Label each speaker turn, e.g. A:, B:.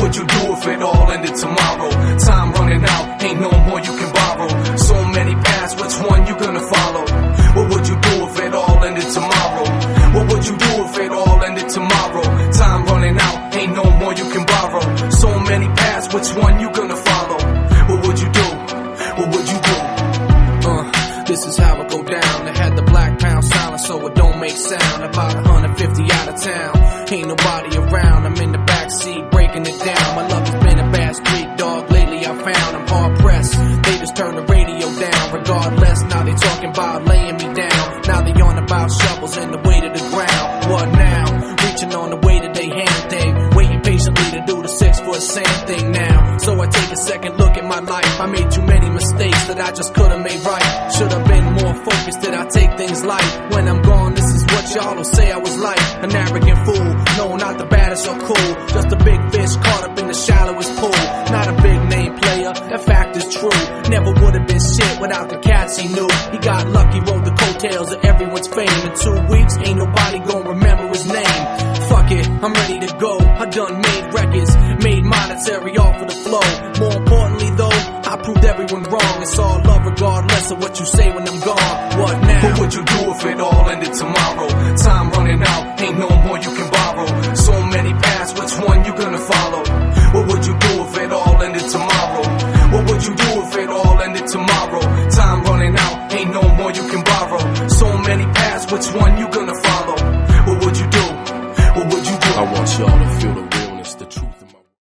A: would you do if it all ended tomorrow? Time running out, ain't no more you can borrow. So many paths, which one you gonna follow? What would you do if it all ended tomorrow? What would you do if it all ended tomorrow? Time running out, ain't no more you can borrow. So many paths, which one you gonna follow? What would you do? What would you do?
B: This is how it go down. They had the black pound silent so it don't make sound. About 150 out of town, ain't nobody around. I'm in the backseat breaking it down. My luck has been a bad street, dog. Lately I found I'm hard pressed. They just turn the radio down. Regardless, now they talking about laying me down. Now they on about shovels and the way to the ground. What now? Reaching on the way that they hand thing. Waiting patiently to do the 6 foot sand thing now. So I take a second look at my life. I made too many mistakes that I just could've made right. Should've been more focused, did I take things light? When I'm gone, this is what y'all will say I was like. An arrogant fool, no, not the baddest or cool. Just a big fish caught up in the shallowest pool. Not a big name player, that fact is true. Never would've been shit without the cats he knew. He got lucky, rode the coattails of everyone's fame. In 2 weeks, ain't nobody gonna remember his name. Fuck it, I'm ready to go. I done made records, made monetary off of the flow. More importantly though, I proved everyone wrong. It's all love regardless of what you say when I'm gone. What now?
A: What would you do if it all ended tomorrow? Time running out, ain't no more you can borrow. So many paths, which one you gonna follow? What would you do if it all ended tomorrow? What would you do if it all ended tomorrow? Time running out, ain't no more you can borrow. So many paths, which one you gonna follow? What would you do? What would you do?
C: I want y'all to feel the realness, the truth.